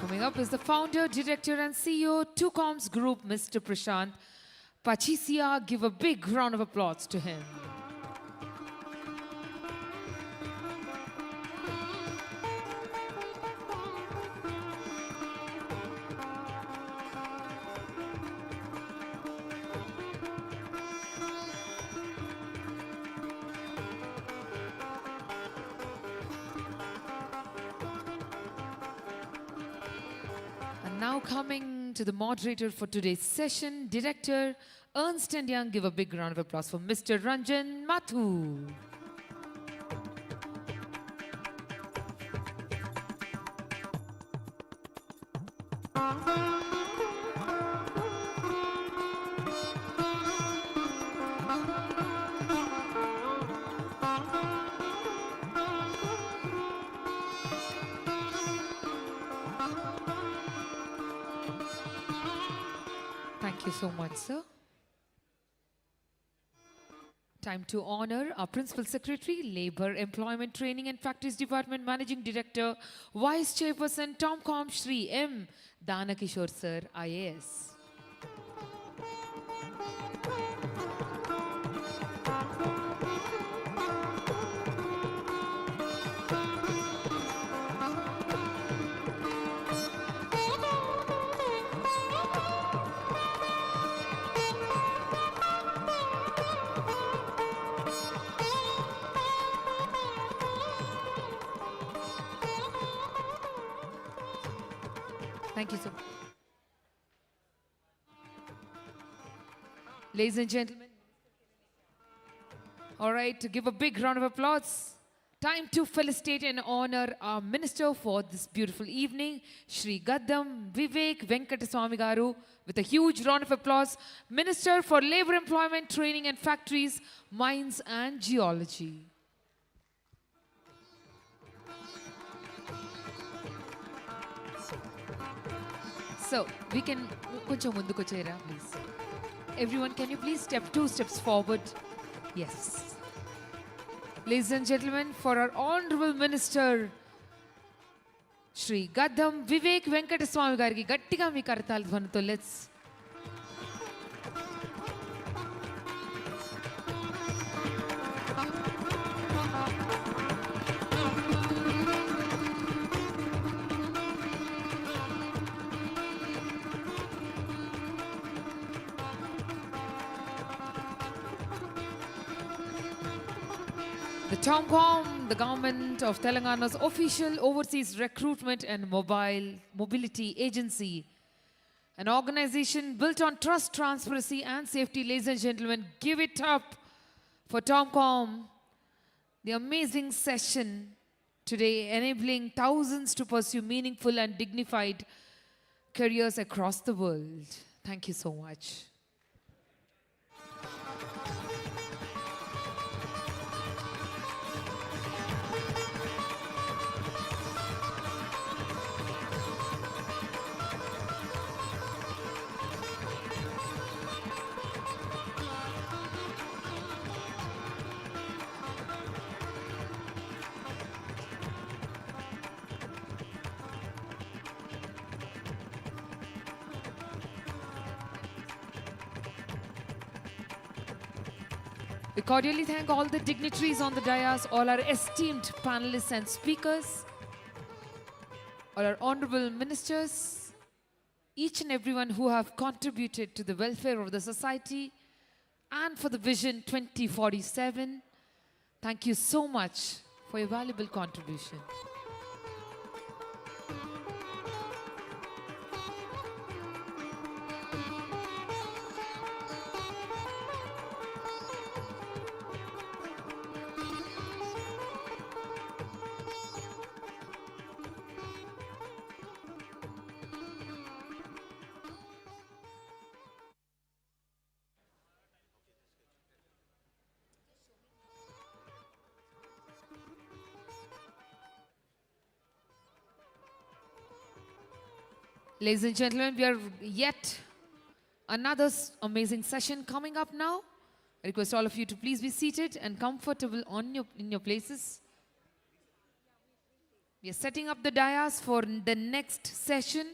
Coming up is the founder, director and CEO, 2Coms Group, Mr. Prashant Pachisia. Give a big round of applause to him. And now coming to the moderator for today's session, Director Ernst & Young. Give a big round of applause for Mr. Ranjan Mathu. Thank you so much, sir. Time to honor our Principal Secretary, Labour, Employment, Training and Factories Department, Managing Director, Vice Chairperson, TomCom Shri M. Danakishore Sir, IAS. Thank you so much. Ladies and gentlemen, all right, to give a big round of applause. Time to felicitate and honor our minister for this beautiful evening, Shri Gaddam Vivek Venkataswamy Garu, with a huge round of applause. Minister for Labour, Employment, Training and Factories, Mines and Geology. So, we can, koncham munduku chera, please. Everyone, can you please step 2 steps forward? Yes. Ladies and gentlemen, for our Honorable Minister, Shri Gaddam Vivek Venkataswamy Gariki, gattiga mee kartalu dhvanito, let's. The TomCom, the government of Telangana's official overseas recruitment and mobility agency, an organization built on trust, transparency and safety. Ladies and gentlemen, give it up for TomCom, the amazing session today enabling thousands to pursue meaningful and dignified careers across the world. Thank you so much. We cordially thank all the dignitaries on the dais, all our esteemed panelists and speakers, all our honorable ministers, each and everyone who have contributed to the welfare of the society and for the Vision 2047. Thank you so much for your valuable contribution. Ladies and gentlemen, we are yet another amazing session coming up now. I request all of you to please be seated and comfortable in your places. We are setting up the dais for the next session.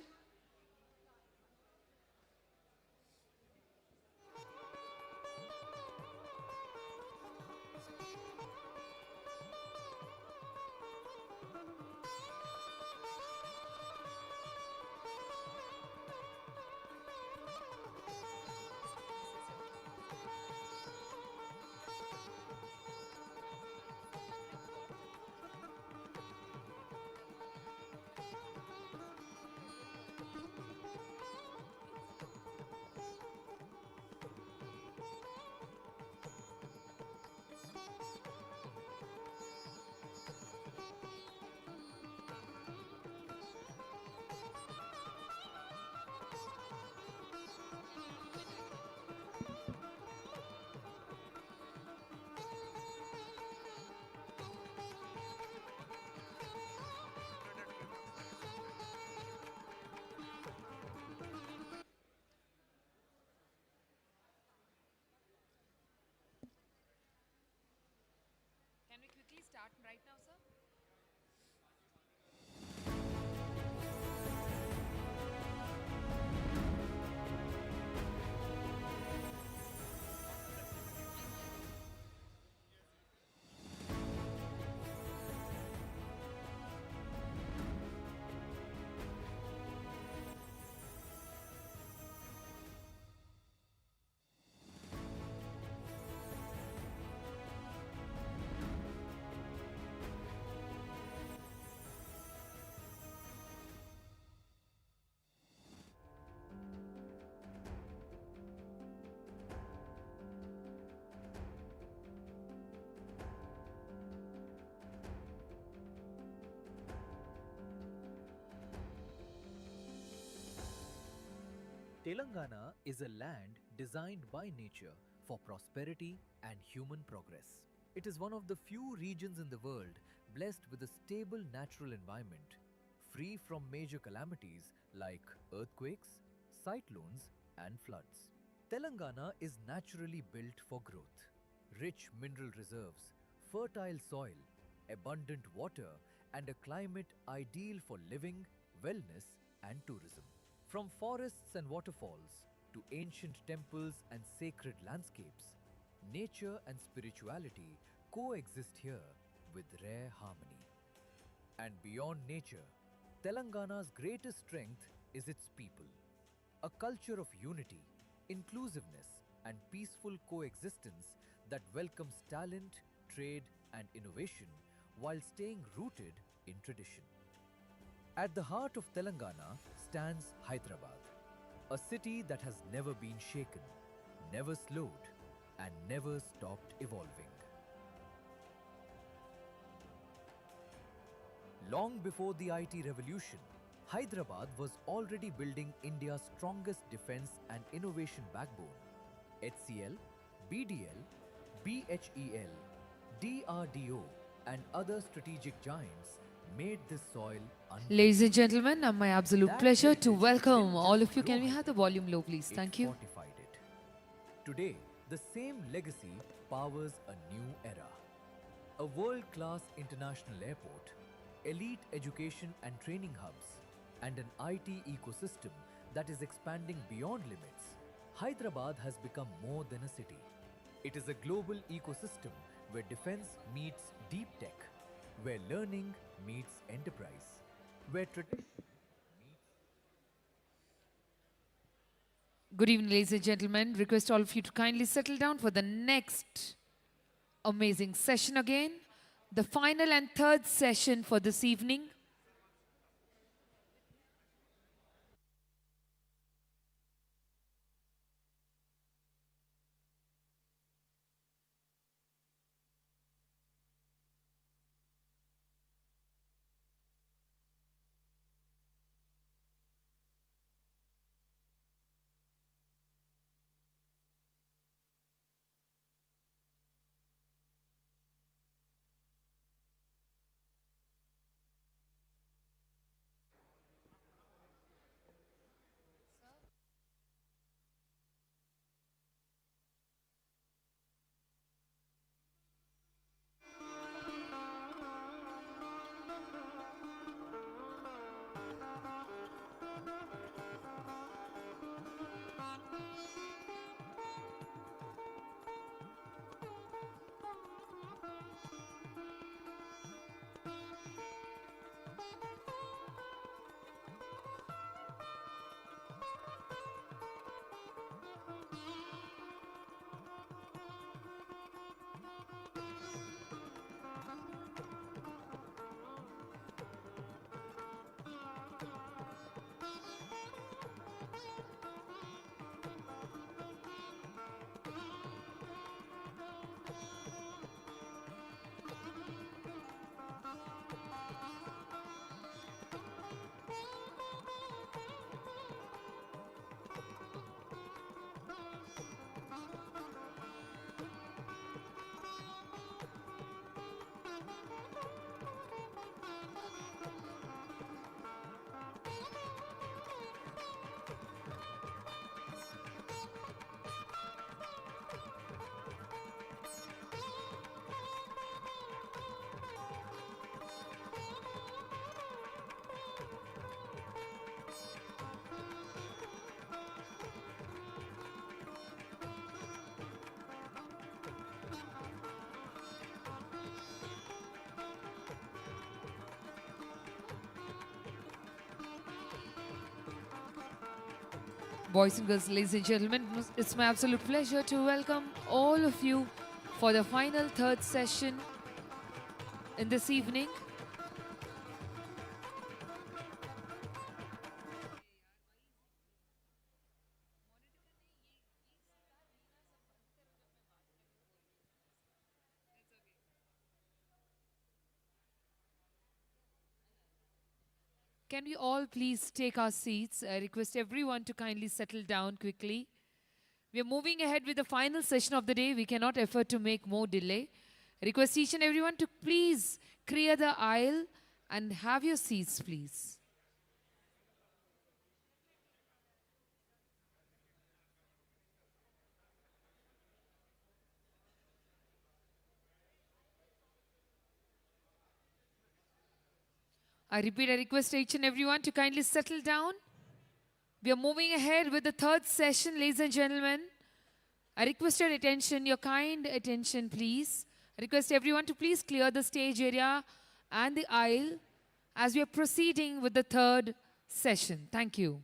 Can we quickly start right now, sir? Telangana is a land designed by nature for prosperity and human progress. It is one of the few regions in the world blessed with a stable natural environment, free from major calamities like earthquakes, cyclones, and floods. Telangana is naturally built for growth. Rich mineral reserves, fertile soil, abundant water, and a climate ideal for living, wellness, and tourism. From forests and waterfalls to ancient temples and sacred landscapes, nature and spirituality coexist here with rare harmony. And beyond nature, Telangana's greatest strength is its people. A culture of unity, inclusiveness, and peaceful coexistence that welcomes talent, trade, and innovation while staying rooted in tradition. At the heart of Telangana stands Hyderabad, a city that has never been shaken, never slowed, and never stopped evolving. Long before the IT revolution, Hyderabad was already building India's strongest defense and innovation backbone. HCL, BDL, BHEL, DRDO, and other strategic giants made this soil unbreakable. Ladies and gentlemen, my absolute That pleasure to heritage welcome didn't all just of you. Can grow we have the volume low, please? it Thank you. fortified it. Today, the same legacy powers a new era. A world-class international airport, elite education and training hubs, and an IT ecosystem that is expanding beyond limits. Hyderabad has become more than a city. It is a global ecosystem where defense meets deep tech, where learning meets enterprise, where tradition. Good evening, ladies and gentlemen. Request all of you to kindly settle down for the next amazing session again. The final and third session for this evening. Boys and girls, ladies and gentlemen, it's my absolute pleasure to welcome all of you for the final third session in this evening. Can we all please take our seats? I request everyone to kindly settle down quickly. We are moving ahead with the final session of the day. We cannot afford to make more delay. I request each and everyone to please clear the aisle and have your seats, please. I repeat, I request each and everyone to kindly settle down. We are moving ahead with the third session, ladies and gentlemen. I request your attention, your kind attention, please. I request everyone to please clear the stage area and the aisle as we are proceeding with the third session. Thank you.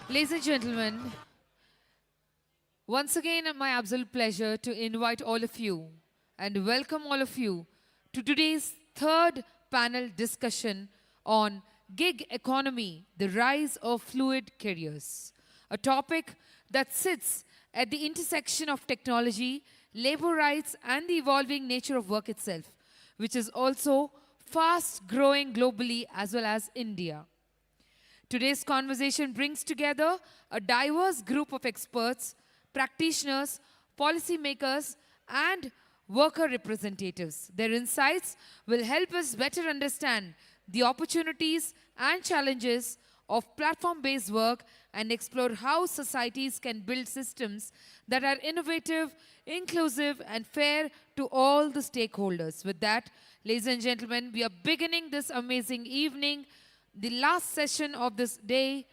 Ladies and gentlemen, once again, my absolute pleasure to invite all of you and welcome all of you to today's third panel discussion on gig economy, the rise of fluid careers, a topic that sits at the intersection of technology, labor rights, and the evolving nature of work itself, which is also fast growing globally as well as India. Today's conversation brings together a diverse group of experts, practitioners, policymakers, and worker representatives. Their insights will help us better understand the opportunities and challenges of platform-based work and explore how societies can build systems that are innovative, inclusive, and fair to all the stakeholders. With that, ladies and gentlemen, we are beginning this amazing evening, the last session of this day.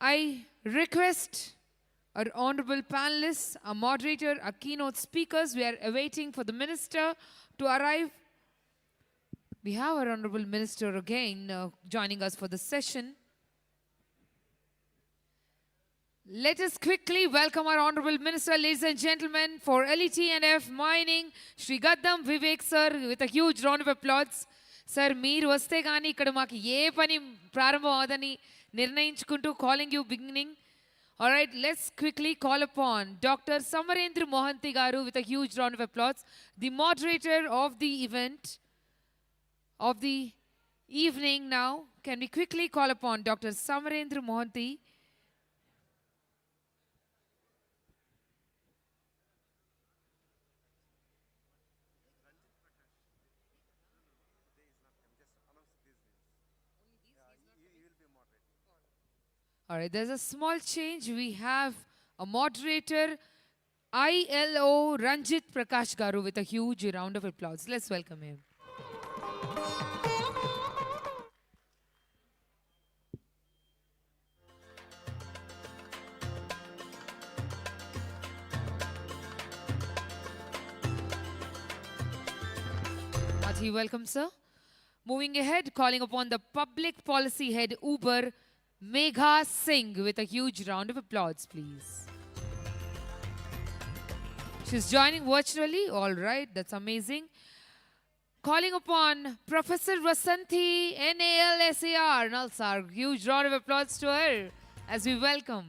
I request our honorable panelists, our moderator, our keynote speakers. We are awaiting for the minister to arrive. We have our honorable minister again joining us for the session. Let us quickly welcome our honorable minister, ladies and gentlemen, for LET&F Mining, Shri Gaddam Vivek sir, with a huge round of applause. Sir, మీరు వస్తే కానీ ఇక్కడ మాకు ఏ పని ప్రారంభం అవదని నిర్ణయించుకుంటూ calling you beginning. All right, let's quickly call upon Dr. Samarendra Mohanty garu with a huge round of applause, the moderator of the event of the evening now. Can we quickly call upon Dr. Samarendra Mohanty? All right, there's a small change. We have a moderator, ILO Ranjit Prakash Garu, with a huge round of applause. Let's welcome him. Hearty welcome, sir. Moving ahead, calling upon the public policy head Uber, Megha Singh, with a huge round of applause, please. She's joining virtually. All right, that's amazing. Calling upon Professor Vasanthi, NALSAR, Nalsar. Huge round of applause to her as we welcome.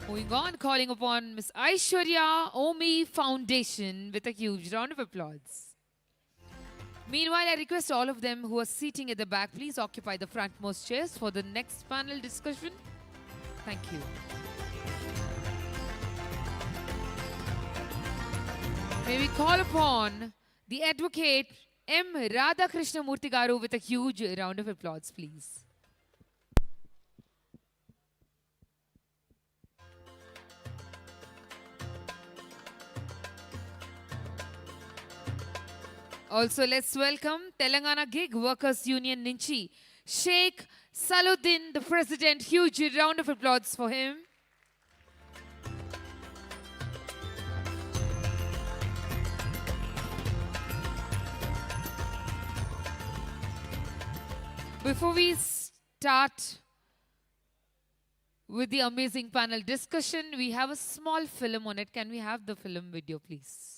Moving on, calling upon Miss Aishwarya Omi Foundation with a huge round of applause. Meanwhile, I request all of them who are sitting at the back, please occupy the frontmost chairs for the next panel discussion. Thank you. May we call upon the advocate M. Radhakrishna Murthy Garu with a huge round of applause, please. Also, let's welcome Telangana Gig Workers Union Ninchi, Sheikh Saluddin, the President. Huge round of applause for him. Before we start with the amazing panel discussion, we have a small film on it. Can we have the film video, please?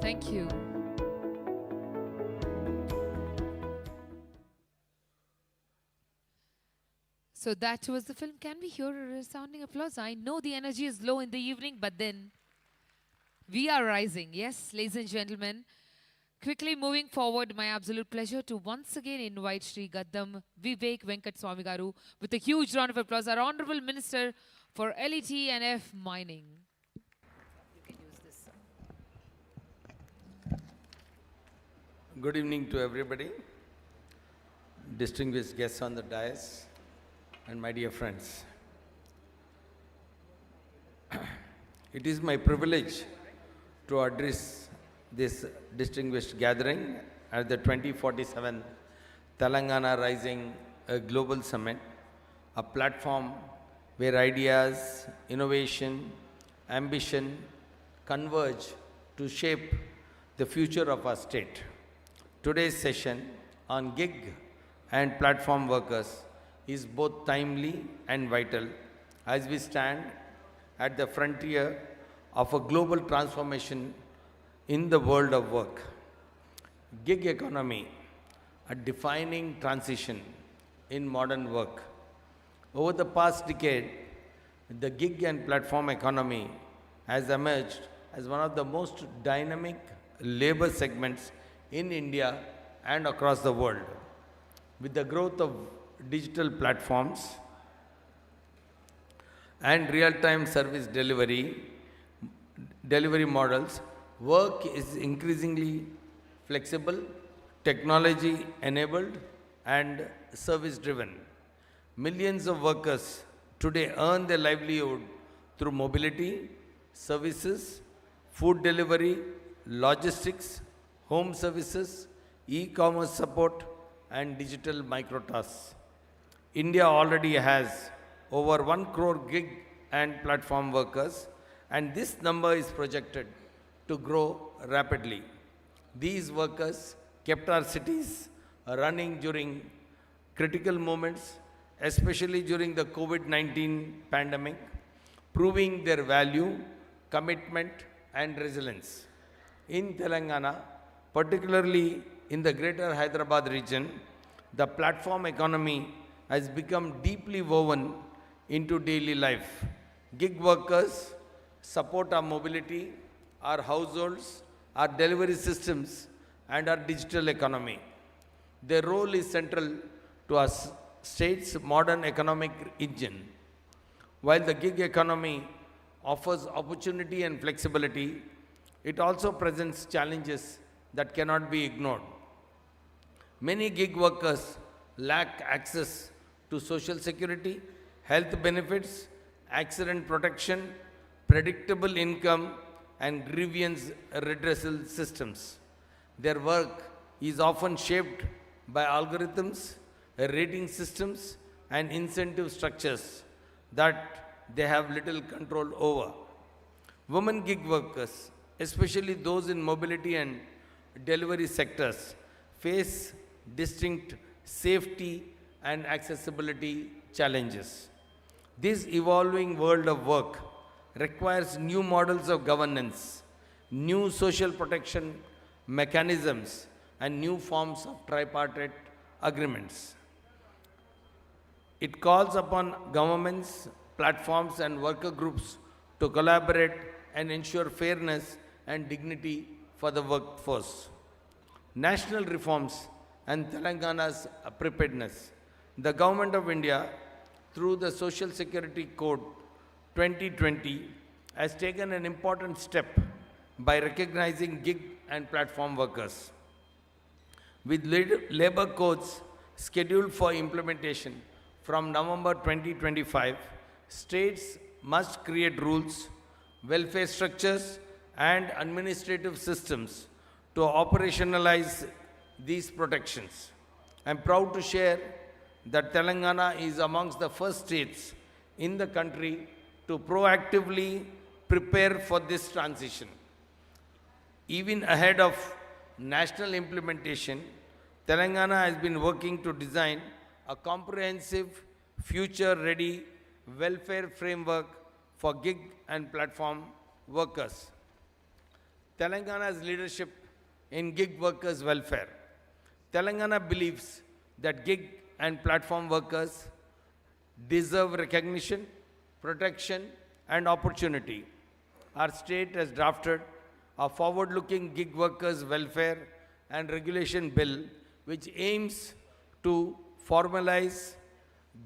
Thank you. So that was the film. Can we hear a resounding applause? I know the energy is low in the evening, but then we are rising. Yes, ladies and gentlemen. Quickly moving forward, my absolute pleasure to once again invite Shri Gaddam Vivek Venkat Swami Garu with a huge round of applause, our Honorable Minister for LET and F Mining. Good evening to everybody, distinguished guests on the dais, and my dear friends. It is my privilege to address this distinguished gathering at the 2047 Telangana Rising Global Summit, a platform where ideas, innovation, ambition converge to shape the future of our state. Today's session on gig and platform workers is both timely and vital as we stand at the frontier of a global transformation in the world of work. Gig economy, a defining transition in modern work. Over the past decade, the gig and platform economy has emerged as one of the most dynamic labor segments in India and across the world. With the growth of digital platforms and real-time service delivery models, work is increasingly flexible, technology-enabled, and service-driven. Millions of workers today earn their livelihood through mobility, services, food delivery, logistics, home services, e-commerce support, and digital microtasks. India already has over 1 crore gig and platform workers, and this number is projected to grow rapidly. These workers kept our cities running during critical moments, especially during the COVID-19 pandemic, proving their value, commitment, and resilience. In Telangana, particularly in the greater Hyderabad region, the platform economy has become deeply woven into daily life. Gig workers support our mobility, our households, our delivery systems, and our digital economy. Their role is central to our state's modern economic engine. While the gig economy offers opportunity and flexibility, it also presents challenges that cannot be ignored. Many gig workers lack access to social security, health benefits, accident protection, predictable income, and grievance redressal systems. Their work is often shaped by algorithms, rating systems, and incentive structures that they have little control over. Women gig workers, especially those in mobility and delivery sectors, face distinct safety and accessibility challenges. This evolving world of work requires new models of governance, new social protection mechanisms, and new forms of tripartite agreements. It calls upon governments, platforms, and worker groups to collaborate and ensure fairness and dignity for the workforce. National reforms and Telangana's preparedness. The Government of India, through the Social Security Code 2020, has taken an important step by recognizing gig and platform workers. With labor codes scheduled for implementation from November 2025, states must create rules, welfare structures, and administrative systems to operationalize these protections. I am proud to share that Telangana is amongst the first states in the country to proactively prepare for this transition. Even ahead of national implementation, Telangana has been working to design a comprehensive, future-ready welfare framework for gig and platform workers. Telangana's leadership in gig workers' welfare. Telangana believes that gig and platform workers deserve recognition, protection, and opportunity. Our state has drafted a forward-looking gig workers' welfare and regulation bill which aims to formalize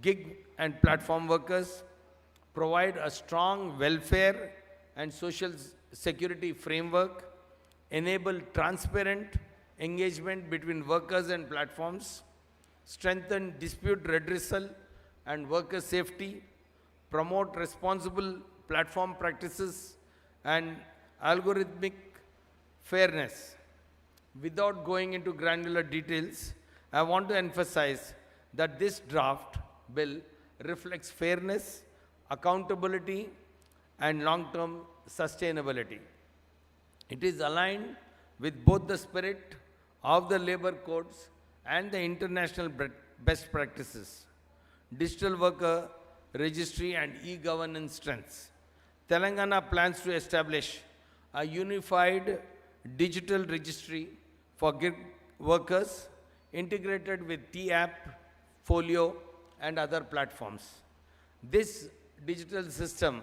gig and platform workers, provide a strong welfare and social security framework, enable transparent engagement between workers and platforms, strengthen dispute redressal and worker safety, promote responsible platform practices and algorithmic fairness. Without going into granular details, I want to emphasize that this draft bill reflects fairness, accountability, and long-term sustainability. It is aligned with both the spirit of the labor codes and the international best practices, digital worker registry and e-governance strengths. Telangana plans to establish a unified digital registry for gig workers integrated with T-App, Folio, and other platforms. This digital system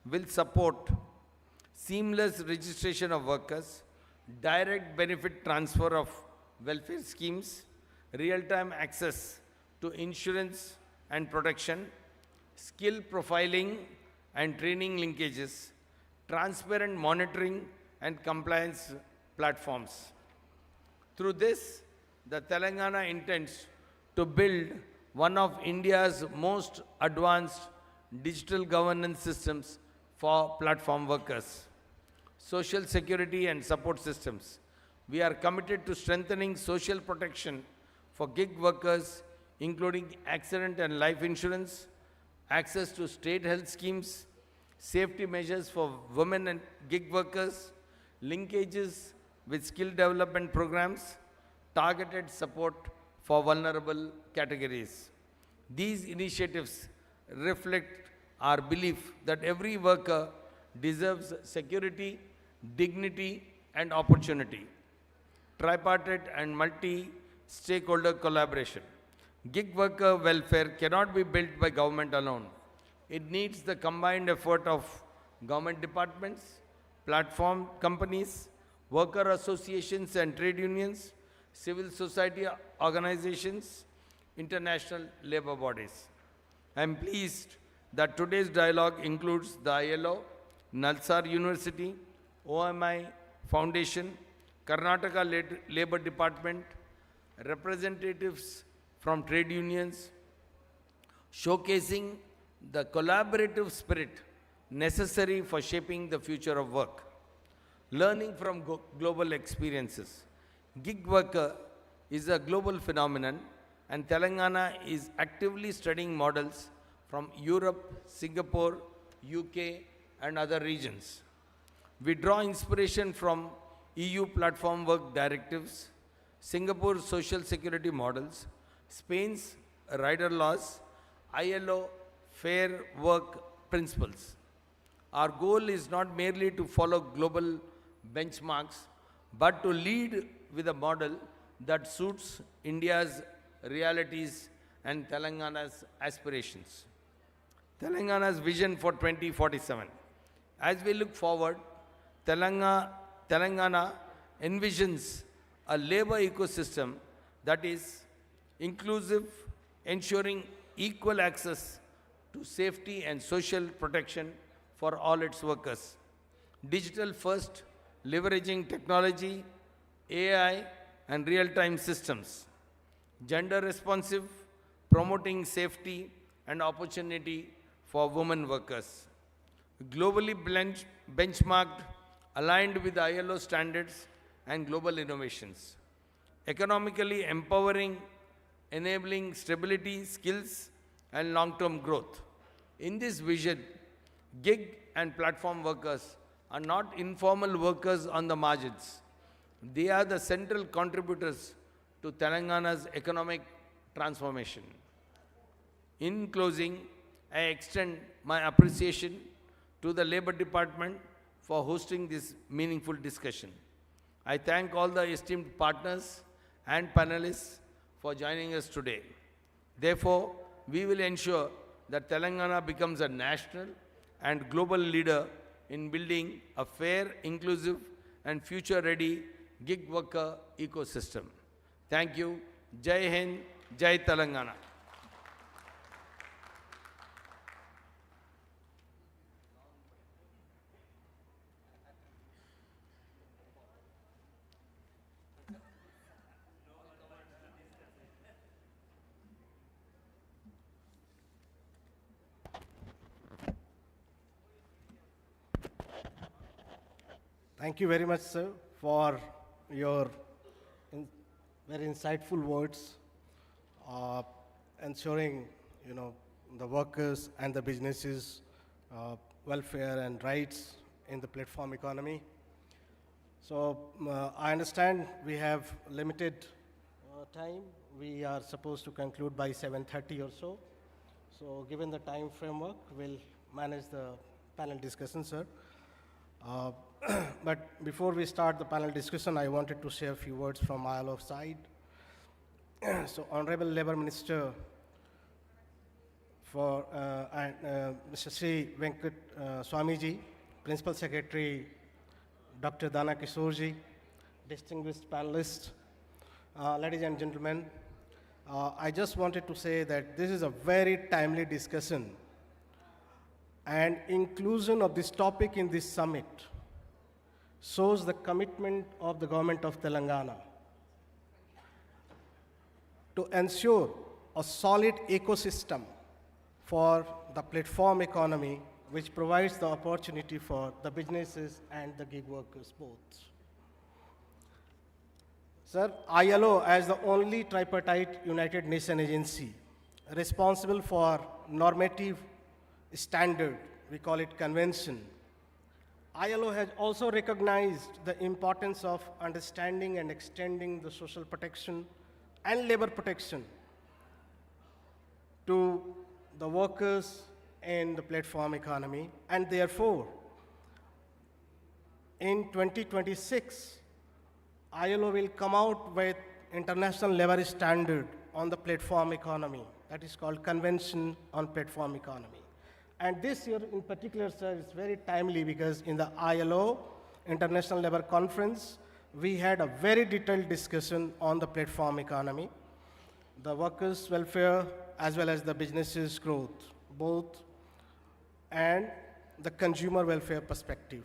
will support seamless registration of workers, direct benefit transfer of welfare schemes, real-time access to insurance and protection, skill profiling and training linkages, transparent monitoring and compliance platforms. Through this, the Telangana intends to build one of India's most advanced digital governance systems for platform workers. Social security and support systems. We are committed to strengthening social protection for gig workers, including accident and life insurance, access to state health schemes, safety measures for women and gig workers, linkages with skill development programs, targeted support for vulnerable categories. These initiatives reflect our belief that every worker deserves security, dignity, and opportunity. Tripartite and multi-stakeholder collaboration. Gig worker welfare cannot be built by government alone. It needs the combined effort of government departments, platform companies, worker associations and trade unions, civil society organizations, international labor bodies. I am pleased that today's dialogue includes the ILO, Nalsar University, OMI Foundation, Karnataka Labor Department, representatives from trade unions, showcasing the collaborative spirit necessary for shaping the future of work. Learning from global experiences. Gig worker is a global phenomenon, and Telangana is actively studying models from Europe, Singapore, UK, and other regions. We draw inspiration from EU platform work directives, Singapore's social security models, Spain's rider laws, ILO fair work principles. Our goal is not merely to follow global benchmarks, but to lead with a model that suits India's realities and Telangana's aspirations. Telangana's vision for 2047. As we look forward, Telangana envisions a labor ecosystem that is inclusive, ensuring equal access to safety and social protection for all its workers. Digital first, leveraging technology, AI, and real-time systems. Gender responsive, promoting safety and opportunity for women workers. Globally benchmarked, aligned with ILO standards and global innovations. Economically empowering, enabling stability, skills, and long-term growth. In this vision, gig and platform workers are not informal workers on the margins. They are the central contributors to Telangana's economic transformation. In closing, I extend my appreciation to the Labor Department for hosting this meaningful discussion. I thank all the esteemed partners and panelists for joining us today. Therefore, we will ensure that Telangana becomes a national and global leader in building a fair, inclusive, and future-ready gig worker ecosystem. Thank you. Jai Hind, Jai Telangana. Thank you very much, sir, for your very insightful words, ensuring, the workers and the businesses' welfare and rights in the platform economy. So I understand we have limited time. We are supposed to conclude by 7:30 or so. So given the time framework, we'll manage the panel discussion, sir. But before we start the panel discussion, I wanted to share a few words from ILO side. So, Honorable Labour Minister for Mr. Sri Venkat Swamiji, Principal Secretary Dr. Dana Kisorji, distinguished panelists, ladies and gentlemen, I just wanted to say that this is a very timely discussion, and inclusion of this topic in this summit shows the commitment of the government of Telangana to ensure a solid ecosystem for the platform economy which provides the opportunity for the businesses and the gig workers both. Sir, ILO, as the only tripartite United Nations agency responsible for normative standard, we call it convention, ILO has also recognized the importance of understanding and extending the social protection and labor protection to the workers in the platform economy, and therefore, in 2026, ILO will come out with international labor standard on the platform economy, that is called Convention on Platform Economy. And this year in particular, sir, is very timely because in the ILO International Labour Conference, we had a very detailed discussion on the platform economy, the workers' welfare, as well as the businesses' growth, both, and the consumer welfare perspective.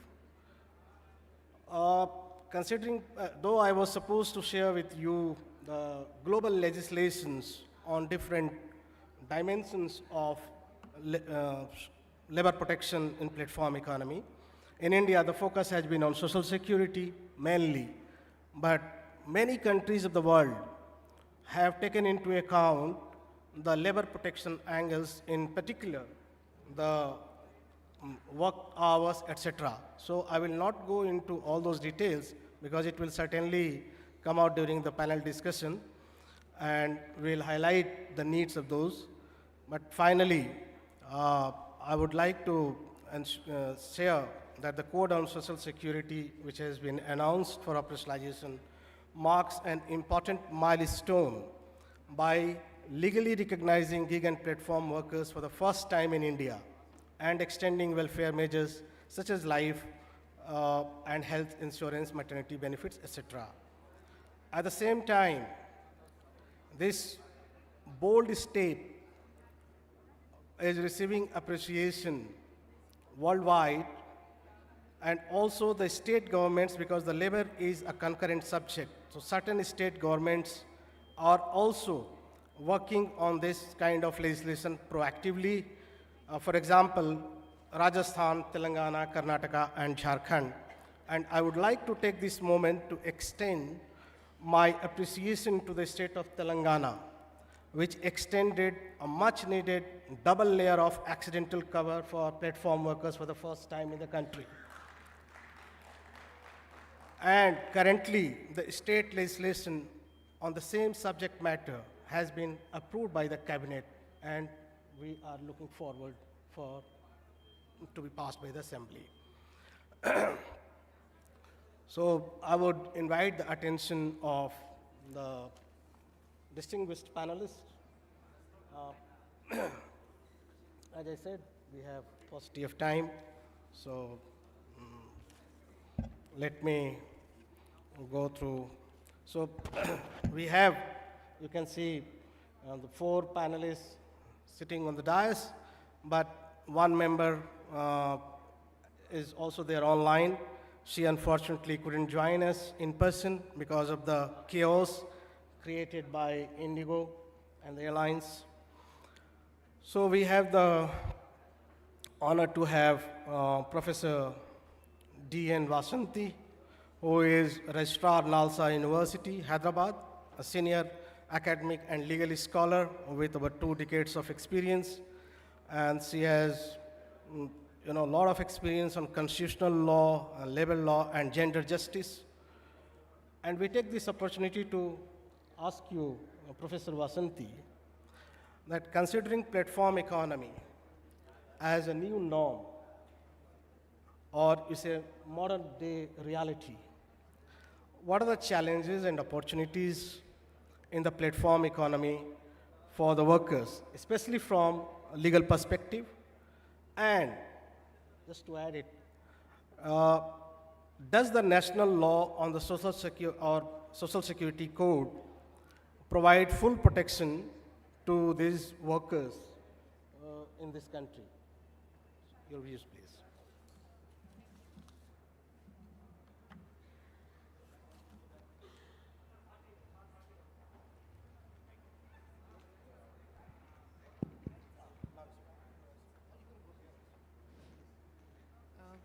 Considering, though I was supposed to share with you the global legislations on different dimensions of labor protection in platform economy, in India, the focus has been on social security mainly, but many countries of the world have taken into account the labor protection angles, in particular, the work hours, etc. So I will not go into all those details because it will certainly come out during the panel discussion and we'll highlight the needs of those. But finally, I would like to share that the Code on Social Security, which has been announced for operationalization, marks an important milestone by legally recognizing gig and platform workers for the first time in India and extending welfare measures such as life and health insurance, maternity benefits, etc. At the same time, this bold step is receiving appreciation worldwide, and also the state governments, because the labor is a concurrent subject. So certain state governments are also working on this kind of legislation proactively. For example, Rajasthan, Telangana, Karnataka, and Jharkhand. And I would like to take this moment to extend my appreciation to the state of Telangana, which extended a much needed double layer of accidental cover for platform workers for the first time in the country. And currently, the state legislation on the same subject matter has been approved by the cabinet, and we are looking forward to be passed by the assembly. So I would invite the attention of the distinguished panelists. As I said, we have paucity of time, so let me go through. So we have, you can see the 4 panelists sitting on the dais, but one member is also there online. She unfortunately couldn't join us in person because of the chaos created by Indigo and the airlines. So we have the honor to have Professor D.N. Vasanthi, who is Registrar, Nalsa University, Hyderabad, a senior academic and legal scholar with over 2 decades of experience. And she has a lot of experience on constitutional law, labor law, and gender justice. And we take this opportunity to ask you, Professor Vasanthi, that considering platform economy as a new norm, or is a modern day reality, what are the challenges and opportunities in the platform economy for the workers, especially from a legal perspective? And just to add it, does the national law on the Social Security Code provide full protection to these workers in this country? Your views, please.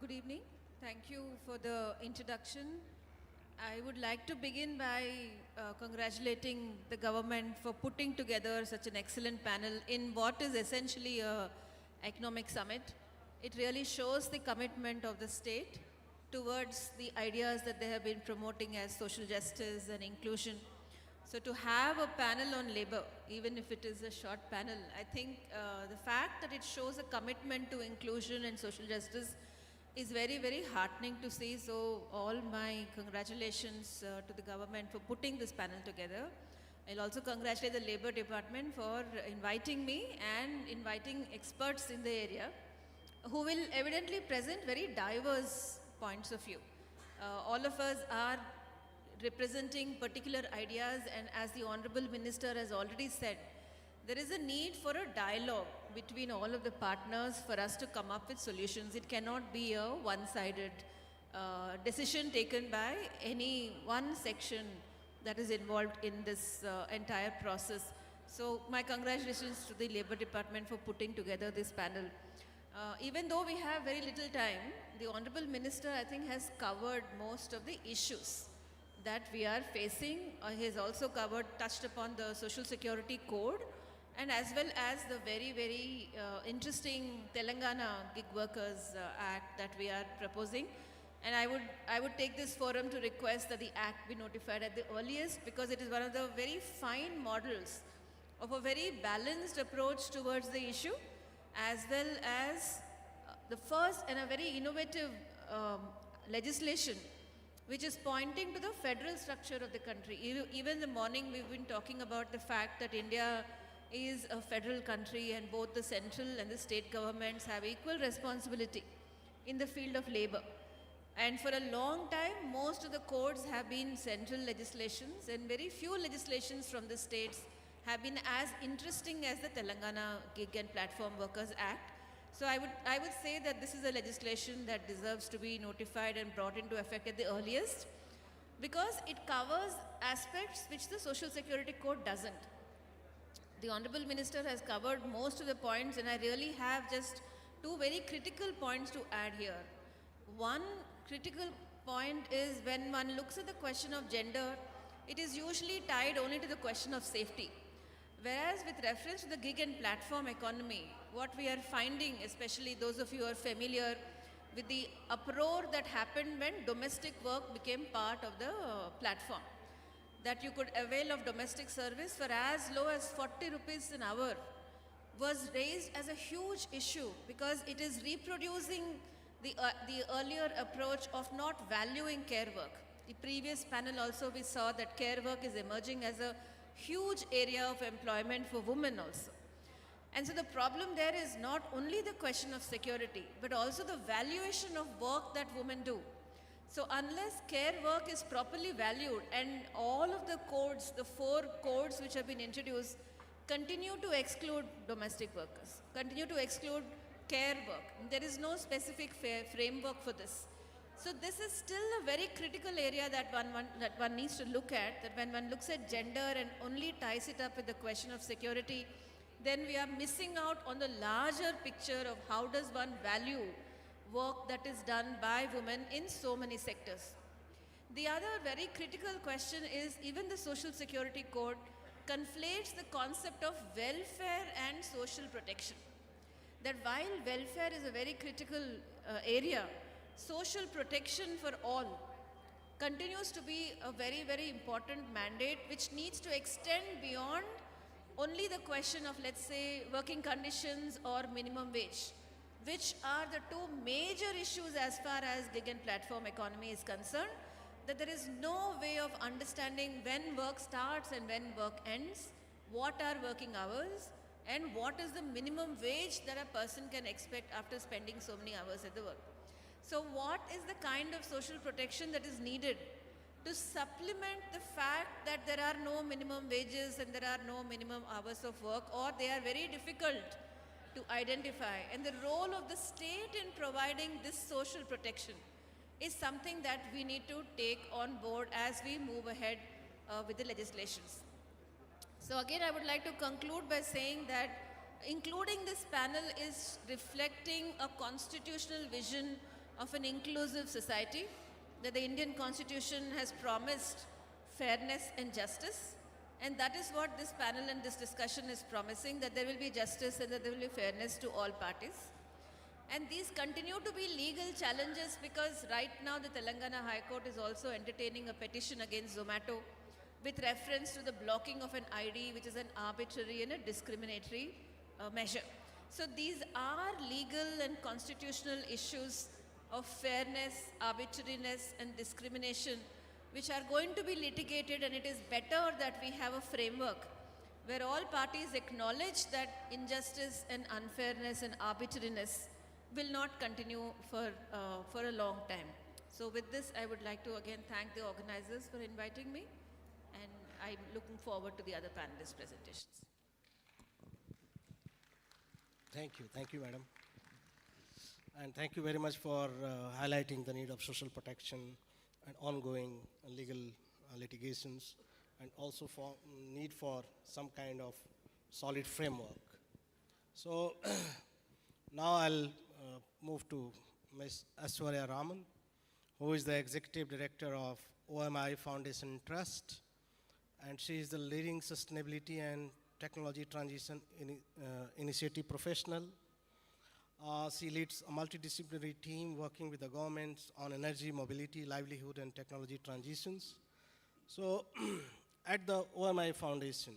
Good evening. Thank you for the introduction. I would like to begin by congratulating the government for putting together such an excellent panel in what is essentially a economic summit. It really shows the commitment of the state towards the ideas that they have been promoting as social justice and inclusion. So to have a panel on labor, even if it is a short panel, I think the fact that it shows a commitment to inclusion and social justice is very, very heartening to see. So all my congratulations to the government for putting this panel together. I'll also congratulate the Labour Department for inviting me and inviting experts in the area who will evidently present very diverse points of view. All of us are representing particular ideas, and as the Honorable Minister has already said, there is a need for a dialogue between all of the partners for us to come up with solutions. It cannot be a one-sided decision taken by any one section that is involved in this entire process. So my congratulations to the Labour Department for putting together this panel. Even though we have very little time, the Honorable Minister, I think, has covered most of the issues that we are facing. He has also touched upon the Social Security Code, and as well as the very, very interesting Telangana Gig Workers Act that we are proposing. And I would take this forum to request that the act be notified at the earliest, because it is one of the very fine models of a very balanced approach towards the issue, as well as the first and a very innovative legislation which is pointing to the federal structure of the country. Even in the morning we've been talking about the fact that India is a federal country and both the central and the state governments have equal responsibility in the field of labor. And for a long time, most of the codes have been central legislations, and very few legislations from the states have been as interesting as the Telangana Gig and Platform Workers Act. So I would say that this is a legislation that deserves to be notified and brought into effect at the earliest, because it covers aspects which the Social Security Code doesn't. The Honorable Minister has covered most of the points, and I really have just two very critical points to add here. One critical point is when one looks at the question of gender, it is usually tied only to the question of safety. Whereas with reference to the gig and platform economy, what we are finding, especially those of you who are familiar with the uproar that happened when domestic work became part of the platform, that you could avail of domestic service for as low as 40 rupees an hour, was raised as a huge issue, because it is reproducing the earlier approach of not valuing care work. The previous panel also we saw that care work is emerging as a huge area of employment for women also. And so the problem there is not only the question of security, but also the valuation of work that women do. So unless care work is properly valued, and all of the codes, the 4 codes which have been introduced, continue to exclude domestic workers, continue to exclude care work. There is no specific framework for this. So this is still a very critical area that one needs to look at, that when one looks at gender and only ties it up with the question of security, then we are missing out on the larger picture of how does one value work that is done by women in so many sectors. The other very critical question is, even the Social Security Code conflates the concept of welfare and social protection. That while welfare is a very critical area, social protection for all continues to be a very, very important mandate, which needs to extend beyond only the question of, let's say, working conditions or minimum wage, which are the two major issues as far as gig and platform economy is concerned, that there is no way of understanding when work starts and when work ends, what are working hours, and what is the minimum wage that a person can expect after spending so many hours at the work. So what is the kind of social protection that is needed to supplement the fact that there are no minimum wages and there are no minimum hours of work, or they are very difficult to identify? And the role of the state in providing this social protection is something that we need to take on board as we move ahead with the legislations. So again, I would like to conclude by saying that including this panel is reflecting a constitutional vision of an inclusive society, that the Indian Constitution has promised fairness and justice. And that is what this panel and this discussion is promising, that there will be justice and that there will be fairness to all parties. And these continue to be legal challenges because right now the Telangana High Court is also entertaining a petition against Zomato with reference to the blocking of an ID, which is an arbitrary and a discriminatory measure. So these are legal and constitutional issues of fairness, arbitrariness and discrimination which are going to be litigated, and it is better that we have a framework where all parties acknowledge that injustice and unfairness and arbitrariness will not continue for a long time. So with this, I would like to again thank the organizers for inviting me, and I'm looking forward to the other panelists' presentations. Thank you, madam. And thank you very much for highlighting the need of social protection and ongoing legal litigations, and also for need for some kind of solid framework. So now I'll move to Ms. Aswarya Raman, who is the Executive Director of OMI Foundation Trust, and she is the leading sustainability and technology transition initiative professional. She leads a multidisciplinary team working with the governments on energy, mobility, livelihood, and technology transitions. So at the OMI Foundation,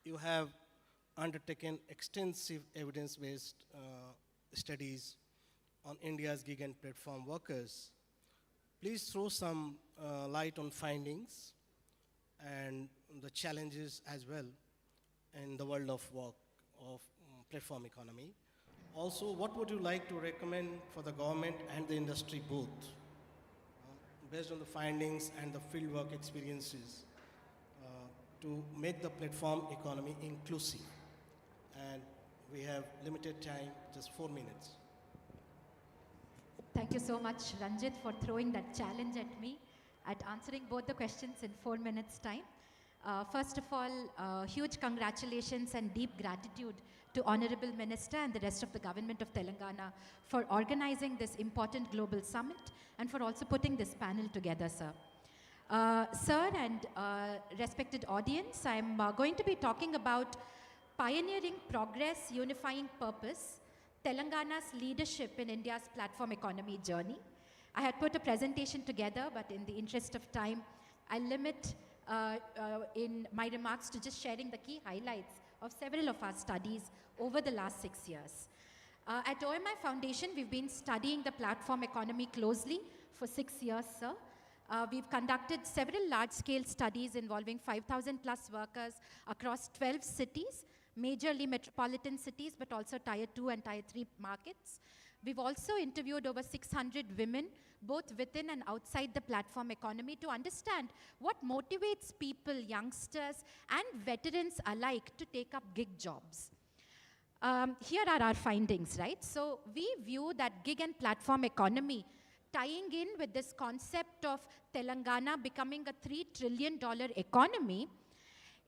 you have undertaken extensive evidence-based studies on India's gig and platform workers. Please throw some light on findings and the challenges as well in the world of work, of platform economy. Also, what would you like to recommend for the government and the industry both, based on the findings and the fieldwork experiences, to make the platform economy inclusive? And we have limited time, just 4 minutes. Thank you so much, Ranjit, for throwing that challenge at me, at answering both the questions in 4 minutes' time. First of all, huge congratulations and deep gratitude to Honorable Minister and the rest of the government of Telangana for organizing this important global summit and for also putting this panel together, sir. Sir and respected audience, I'm going to be talking about pioneering progress, unifying purpose, Telangana's leadership in India's platform economy journey. I had put a presentation together, but in the interest of time, I'll limit in my remarks to just sharing the key highlights of several of our studies over the last 6 years. At OMI Foundation, we've been studying the platform economy closely for 6 years, sir. We've conducted several large-scale studies involving 5,000 plus workers across 12 cities, majorly metropolitan cities, but also Tier 2 and Tier 3 markets. We've also interviewed over 600 women, both within and outside the platform economy, to understand what motivates people, youngsters and veterans alike, to take up gig jobs. Here are our findings, right? So we view that gig and platform economy tying in with this concept of Telangana becoming a $3 trillion economy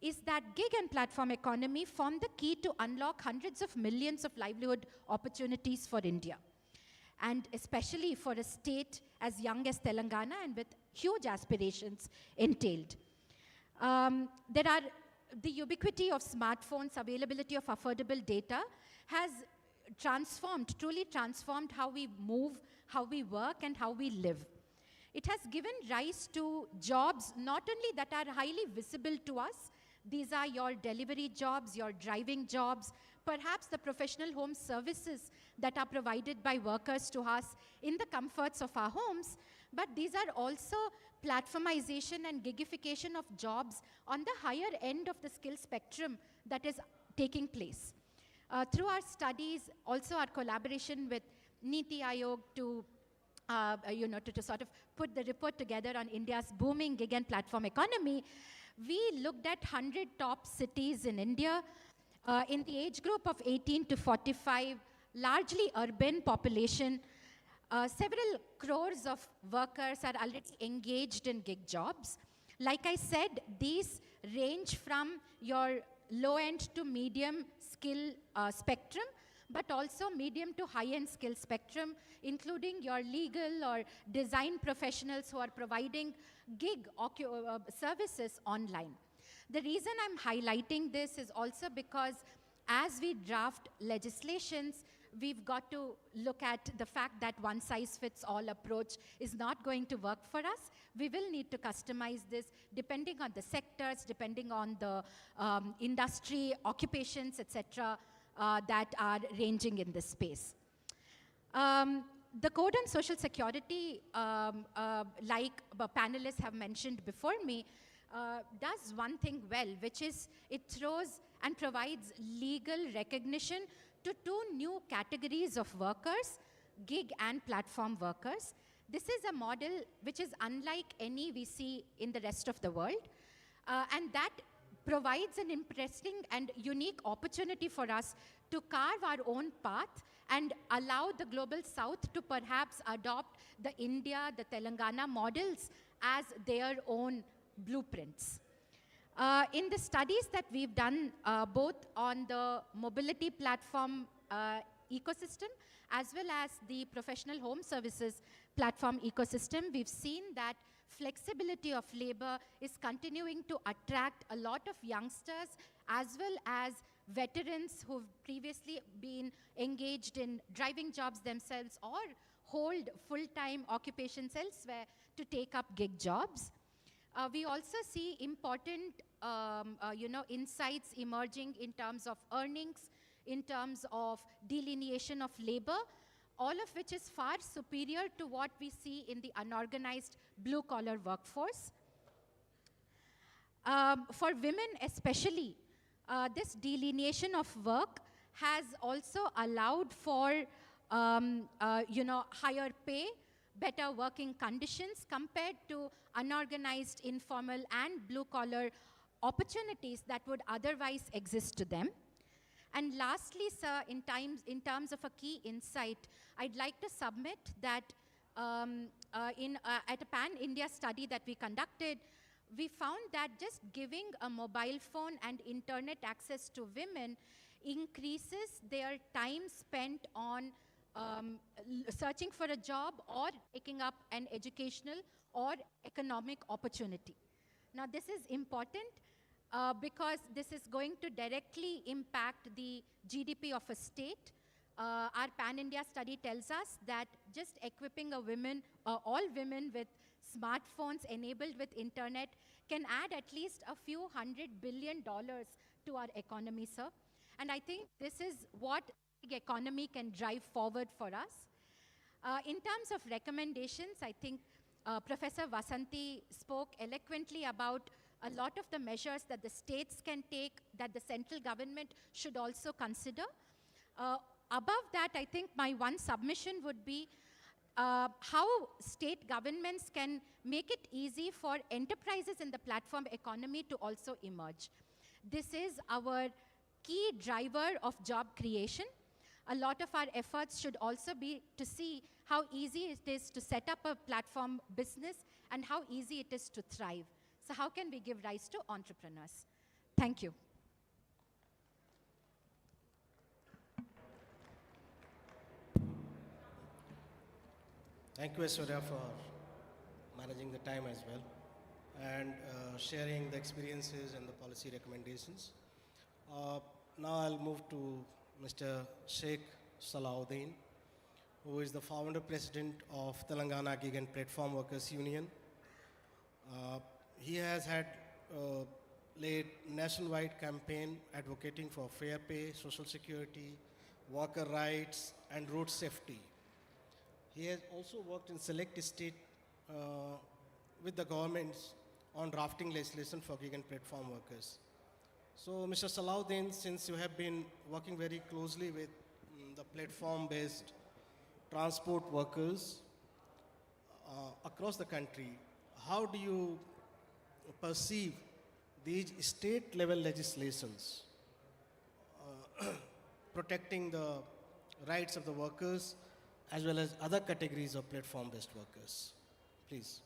is that gig and platform economy form the key to unlock hundreds of millions of livelihood opportunities for India, and especially for a state as young as Telangana and with huge aspirations entailed. The ubiquity of smartphones, availability of affordable data has truly transformed how we move, how we work, and how we live. It has given rise to jobs not only that are highly visible to us, these are your delivery jobs, your driving jobs, perhaps the professional home services that are provided by workers to us in the comforts of our homes, but these are also platformization and gigification of jobs on the higher end of the skill spectrum that is taking place. Through our studies, also our collaboration with Niti Aayog to sort of put the report together on India's booming gig and platform economy, we looked at 100 top cities in India in the age group of 18 to 45, largely urban population. Several crores of workers are already engaged in gig jobs. Like I said, these range from your low-end to medium skill spectrum, but also medium to high-end skill spectrum, including your legal or design professionals who are providing gig services online. The reason I'm highlighting this is also because as we draft legislations, we've got to look at the fact that one-size-fits-all approach is not going to work for us. We will need to customize this depending on the sectors, depending on the industry, occupations, etc., that are ranging in this space. The Code on Social Security, like the panelists have mentioned before me, does one thing well, which is it throws and provides legal recognition to two new categories of workers, gig and platform workers. This is a model which is unlike any we see in the rest of the world, and that provides an interesting and unique opportunity for us to carve our own path and allow the Global South to perhaps adopt the India, the Telangana models as their own blueprints. In the studies that we've done, both on the mobility platform ecosystem as well as the professional home services platform ecosystem, we've seen that flexibility of labor is continuing to attract a lot of youngsters as well as veterans who've previously been engaged in driving jobs themselves or hold full-time occupations elsewhere to take up gig jobs. We also see important insights emerging in terms of earnings, in terms of delineation of labor, all of which is far superior to what we see in the unorganized blue-collar workforce. For women especially, this delineation of work has also allowed for higher pay, better working conditions compared to unorganized, informal, and blue-collar opportunities that would otherwise exist to them. And lastly, sir, in terms of a key insight, I'd like to submit that at a pan-India study that we conducted, we found that just giving a mobile phone and internet access to women increases their time spent on searching for a job or taking up an educational or economic opportunity. Now, this is important because this is going to directly impact the GDP of a state. Our Pan-India study tells us that just equipping all women with smartphones enabled with internet can add at least a few $100 billion to our economy, sir. And I think this is what the economy can drive forward for us. In terms of recommendations, I think Professor Vasanthi spoke eloquently about a lot of the measures that the states can take, that the central government should also consider. Above that, I think my one submission would be how state governments can make it easy for enterprises in the platform economy to also emerge. This is our key driver of job creation. A lot of our efforts should also be to see how easy it is to set up a platform business and how easy it is to thrive. So how can we give rise to entrepreneurs? Thank you. Thank you, Aishwarya, for managing the time as well and sharing the experiences and the policy recommendations. Now I'll move to Mr. Sheikh Salahuddin, who is the founder president of Telangana Gig and Platform Workers Union. He has had led nationwide campaign advocating for fair pay, social security, worker rights, and road safety. He has also worked in select state with the governments on drafting legislation for gig and platform workers. So, Mr. Salahuddin, since you have been working very closely with the platform-based transport workers across the country, how do you perceive these state-level legislations protecting the rights of the workers as well as other categories of platform-based workers? Please.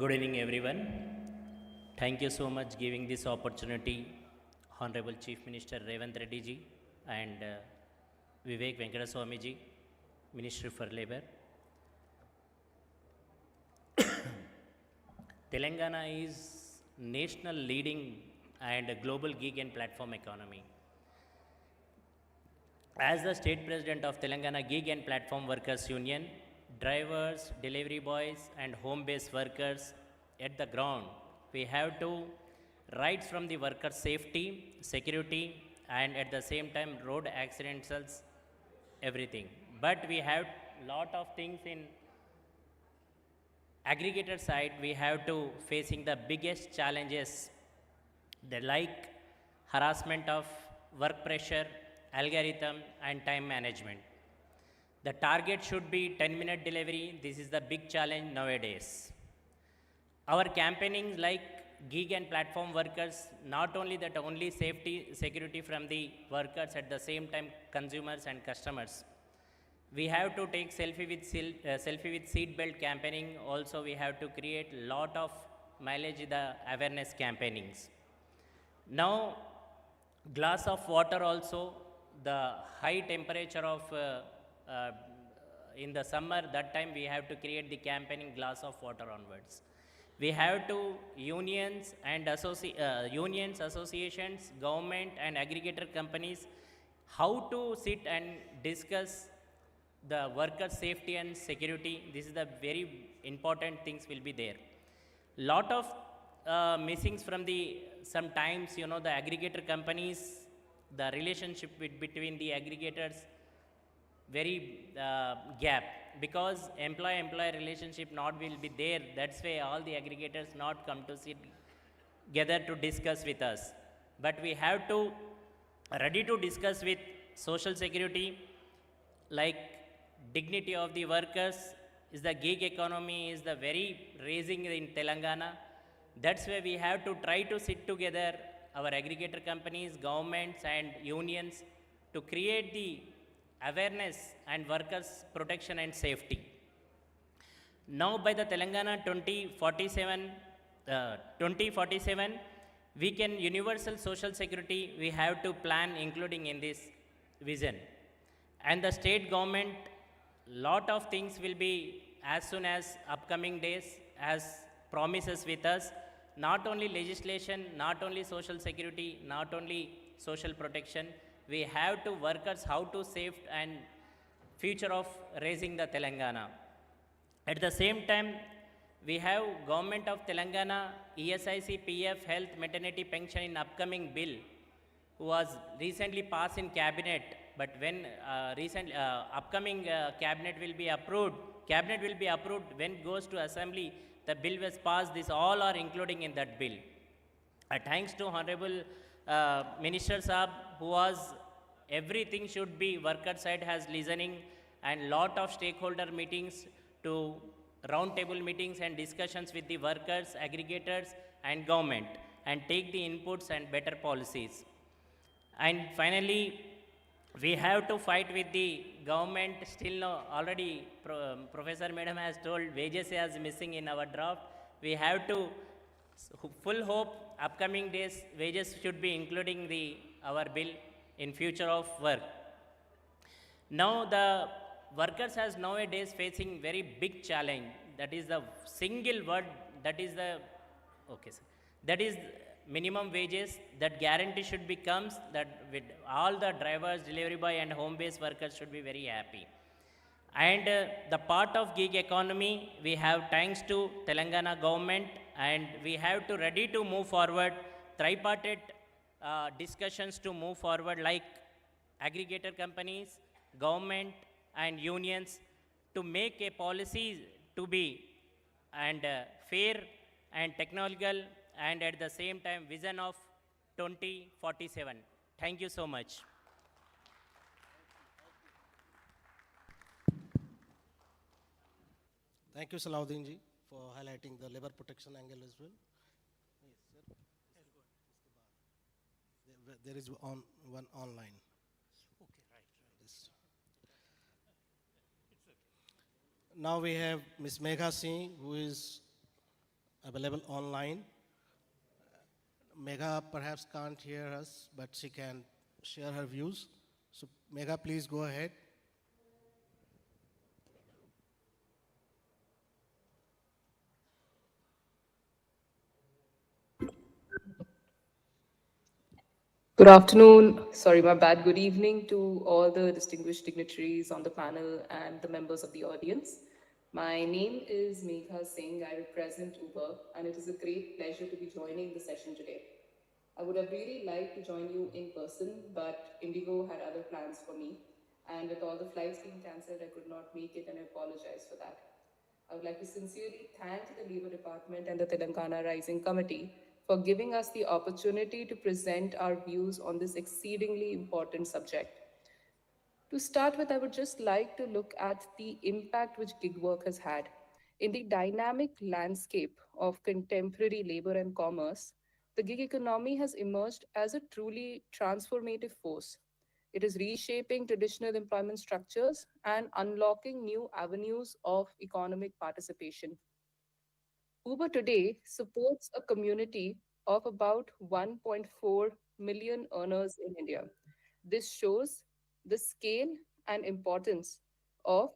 Good evening, everyone. Thank you so much giving this opportunity, Honorable Chief Minister Revant Reddy ji and Vivek Venkata ji, Minister for Labour. Telangana is national leading and global gig and platform economy. As the State President of Telangana Gig and Platform Workers Union, drivers, delivery boys and home-based workers at the ground, we have to rights from the worker safety, security and at the same time road accidents, everything. But we have lot of things in aggregator side. We have to facing the biggest challenges, the like harassment of work pressure, algorithm and time management. The target should be 10-minute delivery. This is the big challenge nowadays. Our campaigning like gig and platform workers, not only that only safety, security from the workers, at the same time consumers and customers. We have to take selfie with seat belt campaigning. Also we have to create lot of mileage the awareness campaignings. Now glass of water also, the high temperature of in the summer, that time we have to create the campaigning glass of water onwards. We have to unions and unions, associations, government and aggregator companies, how to sit and discuss the worker safety and security. This is the very important things will be there. Lot of missings from the sometimes, you know, the aggregator companies, the relationship between the aggregators very gap, because employee-employee relationship not will be there. That's why all the aggregators not come to sit together to discuss with us. But we have to ready to discuss with social security, like dignity of the workers is the gig economy is the very raising in Telangana. That's why we have to try to sit together, our aggregator companies, governments and unions, to create the awareness and workers protection and safety. Now by the Telangana 2047, we can universal social security we have to plan including in this vision. And the state government, lot of things will be as soon as upcoming days as promises with us. Not only legislation, not only social security, not only social protection, we have to workers how to save and future of raising the Telangana. At the same time, we have government of Telangana, ESIC, PF, health, maternity pension in upcoming bill was recently passed in cabinet. But when upcoming cabinet will be approved, when goes to assembly, the bill was passed. This all are including in that bill. Thanks to Honorable Minister Saab, who was everything should be worker side has listening and lot of stakeholder meetings to round table meetings and discussions with the workers, aggregators and government, and take the inputs and better policies. And finally, we have to fight with the government. Still no, already Professor Madam has told wages is missing in our draft. We have to full hope upcoming days wages should be including our bill in future of work. Now the workers has nowadays facing very big challenge. That is the single word, that is the, okay sir, that is minimum wages. That guarantee should be comes that with all the drivers, delivery boy and home-based workers should be very happy. And the part of gig economy, we have thanks to Telangana government, and we have to ready to move forward tripartite discussions to move forward, like aggregator companies, government and unions, to make a policy to be and fair and technological and at the same time vision of 2047. Thank you so much. Thank you, Salahuddin ji, for highlighting the labor protection angle as well. Yes, sir. There is one online. Okay, right. This. Now we have Ms. Megha Singh, who is available online. Megha perhaps can't hear us, but she can share her views. So, Megha, please go ahead. Good afternoon, sorry, my bad. Good evening to all the distinguished dignitaries on the panel and the members of the audience. My name is Megha Singh. I represent Uber, and it is a great pleasure to be joining the session today. I would have really liked to join you in person, but Indigo had other plans for me, and with all the flights being cancelled, I could not make it, and I apologize for that. I would like to sincerely thank the Labour Department and the Telangana Rising Committee for giving us the opportunity to present our views on this exceedingly important subject. To start with, I would just like to look at the impact which gig work has had. In the dynamic landscape of contemporary labor and commerce, the gig economy has emerged as a truly transformative force. It is reshaping traditional employment structures and unlocking new avenues of economic participation. Uber today supports a community of about 1.4 million earners in India. This shows the scale and importance of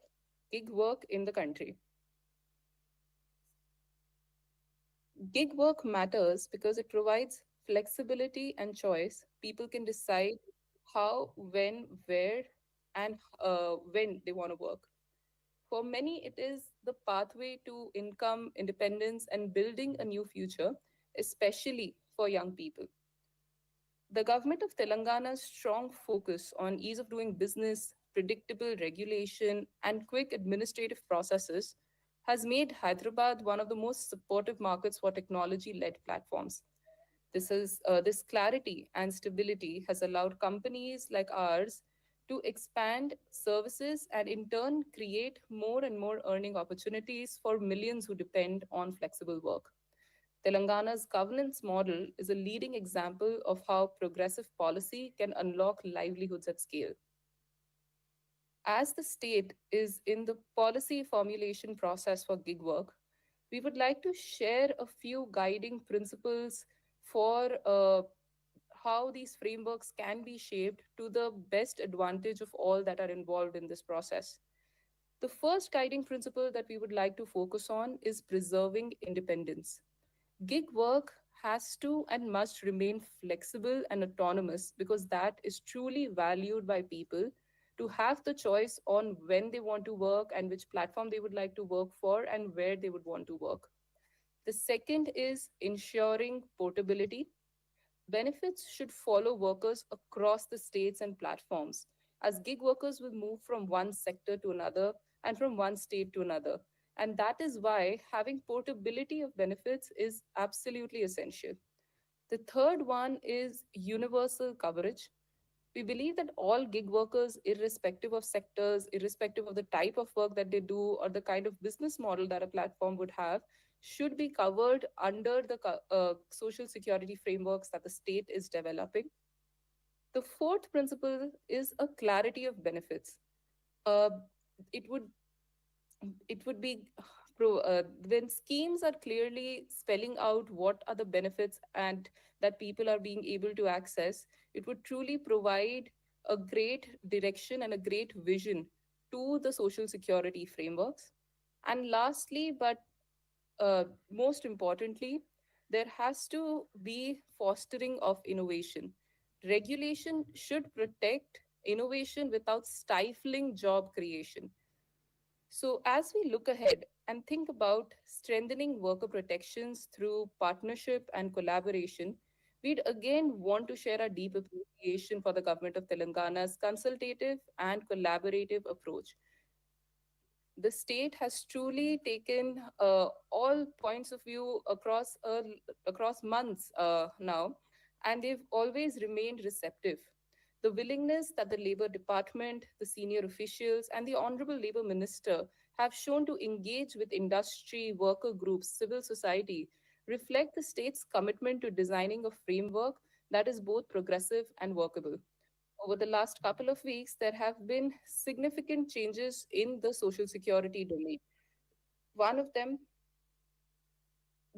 gig work in the country. Gig work matters because it provides flexibility and choice. People can decide how, when, where, and when they want to work. For many, it is the pathway to income, independence, and building a new future, especially for young people. The government of Telangana's strong focus on ease of doing business, predictable regulation, and quick administrative processes has made Hyderabad one of the most supportive markets for technology led platforms. This clarity and stability has allowed companies like ours to expand services and in turn create more and more earning opportunities for millions who depend on flexible work. Telangana's governance model is a leading example of how progressive policy can unlock livelihoods at scale. As the state is in the policy formulation process for gig work, we would like to share a few guiding principles for how these frameworks can be shaped to the best advantage of all that are involved in this process. The first guiding principle that we would like to focus on is preserving independence. Gig work has to and must remain flexible and autonomous because that is truly valued by people to have the choice on when they want to work and which platform they would like to work for and where they would want to work. The second is ensuring portability. Benefits should follow workers across the states and platforms, as gig workers will move from one sector to another and from one state to another. And that is why having portability of benefits is absolutely essential. The third one is universal coverage. We believe that all gig workers, irrespective of sectors, irrespective of the type of work that they do, or the kind of business model that a platform would have, should be covered under the social security frameworks that the state is developing. The fourth principle is a clarity of benefits. Uh, it would it would be when schemes are clearly spelling out what are the benefits and that people are being able to access, it would truly provide a great direction and a great vision to the social security frameworks. And lastly, but most importantly, there has to be fostering of innovation. Regulation should protect innovation without stifling job creation. So, as we look ahead and think about strengthening worker protections through partnership and collaboration, we'd again want to share our deep appreciation for the government of Telangana's consultative and collaborative approach. The state has truly taken all points of view across months now, and they've always remained receptive. The willingness that the Labor Department, the senior officials, and the Honorable Labor Minister have shown to engage with industry, worker groups, civil society reflect the state's commitment to designing a framework that is both progressive and workable. Over the last couple of weeks, there have been significant changes in the social security domain. One of them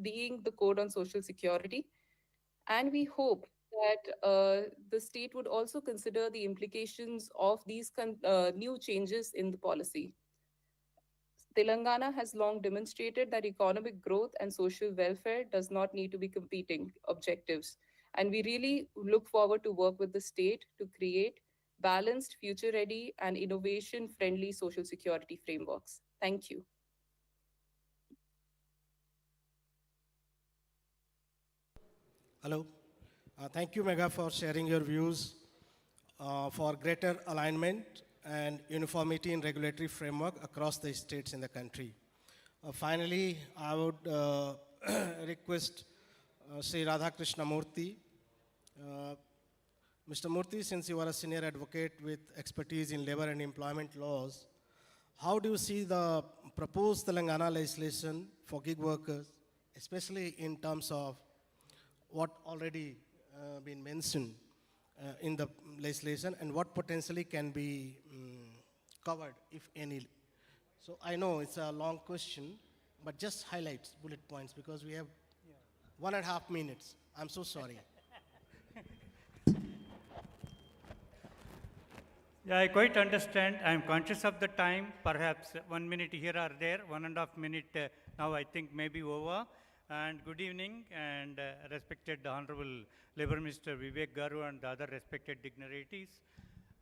being the Code on Social Security. And we hope that the state would also consider the implications of these new changes in the policy. Telangana has long demonstrated that economic growth and social welfare does not need to be competing objectives. And we really look forward to work with the state to create balanced, future ready, and innovation friendly social security frameworks. Thank you. Hello. Thank you, Megha, for sharing your views for greater alignment and uniformity in regulatory framework across the states in the country. Finally, I would request Sri Radhakrishna Murthy. Mr. Murthy, since you are a senior advocate with expertise in labor and employment laws, how do you see the proposed Telangana legislation for gig workers, especially in terms of what already been mentioned in the legislation, and what potentially can be covered, if any? So I know it's a long question, but just highlights, bullet points, because we have 1.5 minutes. I'm so sorry. Yeah, I quite understand. I'm conscious of the time. Perhaps 1 minute here or there, 1.5 minute now I think maybe over. And good evening, and respected Honorable Labour Minister Vivek Garu and the other respected dignitaries.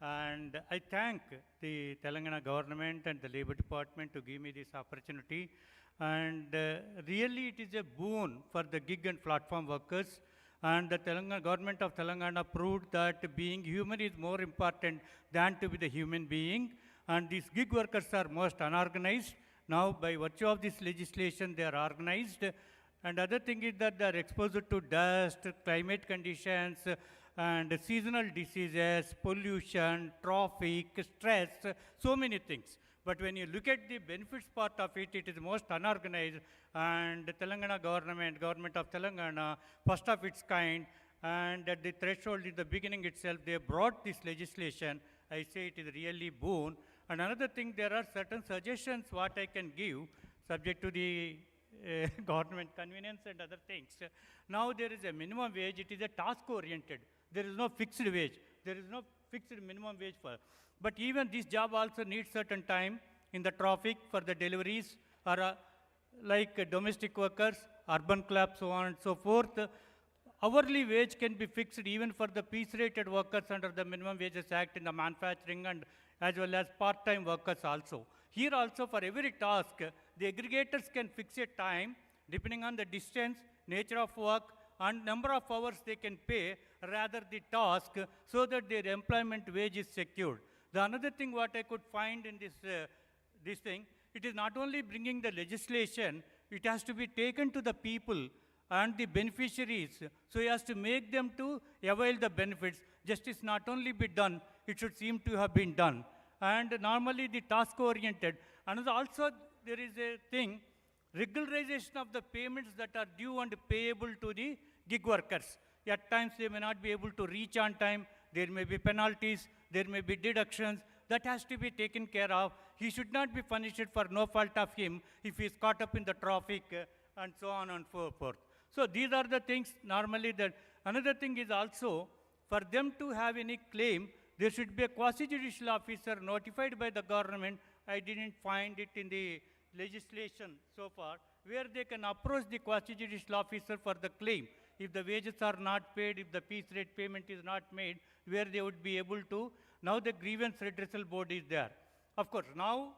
And I thank the Telangana government and the Labour Department to give me this opportunity. And really it is a boon for the gig and platform workers. And the Telangana government of Telangana proved that being human is more important than to be the human being. And these gig workers are most unorganized. Now, by virtue of this legislation, they are organized. And other thing is that they are exposed to dust, climate conditions, and seasonal diseases, pollution, traffic, stress, so many things. But when you look at the benefits part of it, it is most unorganized. And the Telangana government of Telangana, first of its kind, and at the threshold in the beginning itself, they brought this legislation. I say it is really boon. And another thing, there are certain suggestions what I can give, subject to the government convenience and other things. Now there is a minimum wage, it is a task oriented. There is no fixed wage. There is no fixed minimum wage for. But even this job also needs certain time in the traffic for the deliveries, or like domestic workers, urban clubs, so on and so forth. Hourly wage can be fixed even for the piece-rated workers under the Minimum Wages Act in the manufacturing, and as well as part-time workers also. Here also, for every task, the aggregators can fix a time depending on the distance, nature of work, and number of hours they can pay, rather the task, so that their employment wage is secured. The another thing what I could find in this thing, it is not only bringing the legislation, it has to be taken to the people and the beneficiaries, so as to make them to avail the benefits. Justice not only be done, it should seem to have been done. And normally the task-oriented. And also there is a thing, regularization of the payments that are due and payable to the gig workers. At times they may not be able to reach on time, there may be penalties, there may be deductions, that has to be taken care of. He should not be punished for no fault of him if he is caught up in the traffic and so on and so forth. So these are the things normally that. Another thing is also, for them to have any claim, there should be a quasi-judicial officer notified by the government. I didn't find it in the legislation so far, where they can approach the quasi-judicial officer for the claim. If the wages are not paid, if the piece rate payment is not made, where they would be able to. Now the grievance redressal board is there. Of course, now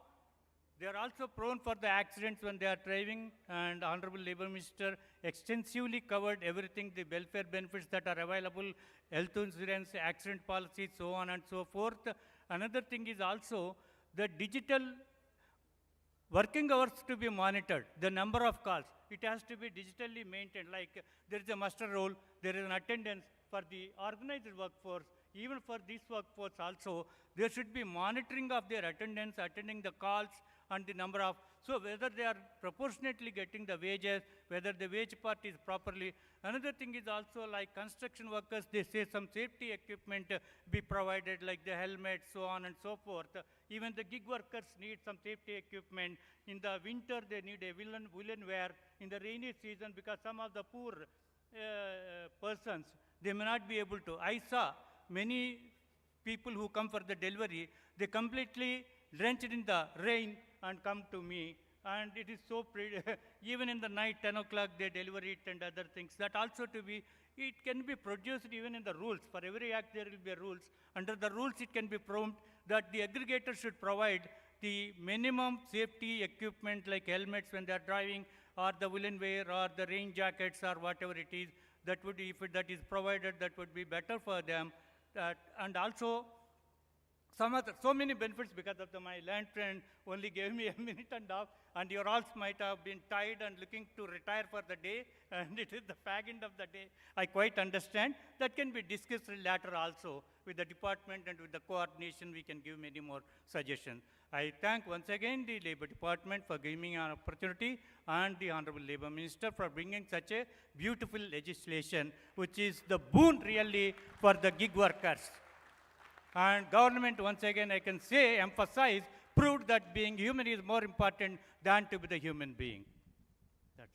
they are also prone for the accidents when they are driving, and Honorable Labour Minister extensively covered everything, the welfare benefits that are available, health insurance, accident policies, so on and so forth. Another thing is also the digital working hours to be monitored, the number of calls. It has to be digitally maintained, like there is a muster roll, there is an attendance for the organized workforce. Even for this workforce also, there should be monitoring of their attendance, attending the calls, and the number of, so whether they are proportionately getting the wages, whether the wage part is properly, Another thing is also like construction workers, they say some safety equipment be provided, like the helmets, so on and so forth. Even the gig workers need some safety equipment. In the winter, they need a woolen wear. In the rainy season, because some of the poor persons, they may not be able to. I saw many people who come for the delivery, they completely drenched in the rain and come to me. And it is so pretty. Even in the night, 10 o'clock, they deliver it and other things. That also to be, it can be produced even in the rules. For every act, there will be rules. Under the rules, it can be prompt that the aggregator should provide the minimum safety equipment like helmets when they are driving, or the woolen wear, or the rain jackets, or whatever it is. That would, if that is provided, that would be better for them. And also, so many benefits because of my land friend only gave me a minute and a half, and your all might have been tired and looking to retire for the day, and it is the fag end of the day. I quite understand. That can be discussed later also with the department, and with the coordination we can give many more suggestions. I thank once again the Labor Department for giving me an opportunity, and the Honorable Labor Minister for bringing such a beautiful legislation, which is the boon really for the gig workers. And government, once again, I can say, emphasize, proved that being human is more important than to be the human being. That's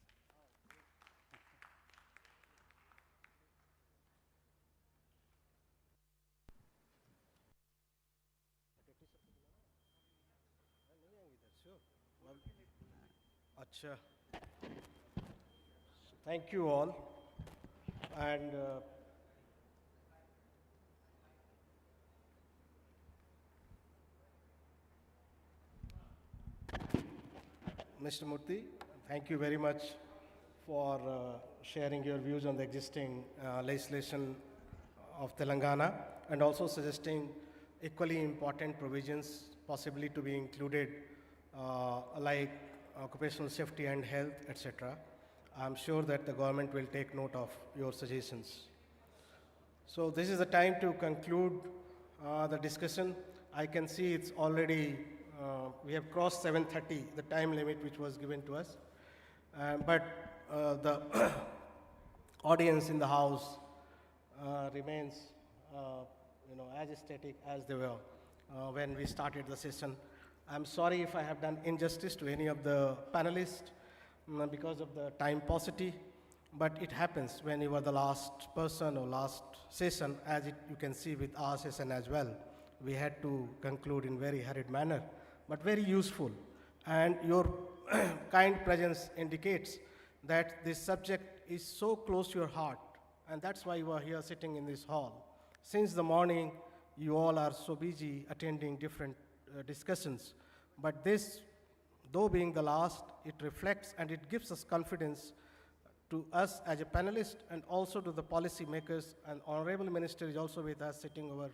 Acha. Thank you all. And Mr. Murthy, thank you very much for sharing your views on the existing legislation of Telangana, and also suggesting equally important provisions possibly to be included, like occupational safety and health, etc. I'm sure that the government will take note of your suggestions. So this is the time to conclude the discussion. I can see it's already, we have crossed 7:30, the time limit which was given to us. But the audience in the house remains as static as they were when we started the session. I'm sorry if I have done injustice to any of the panelists because of the time paucity, but it happens when you are the last person or last session, as you can see with our session as well. We had to conclude in very hurried manner, but very useful. And your kind presence indicates that this subject is so close to your heart, and that's why you are here sitting in this hall. Since the morning, you all are so busy attending different discussions, but this, though being the last, it reflects and it gives us confidence to us as a panelist, and also to the policy makers. And Honorable Minister is also with us, sitting over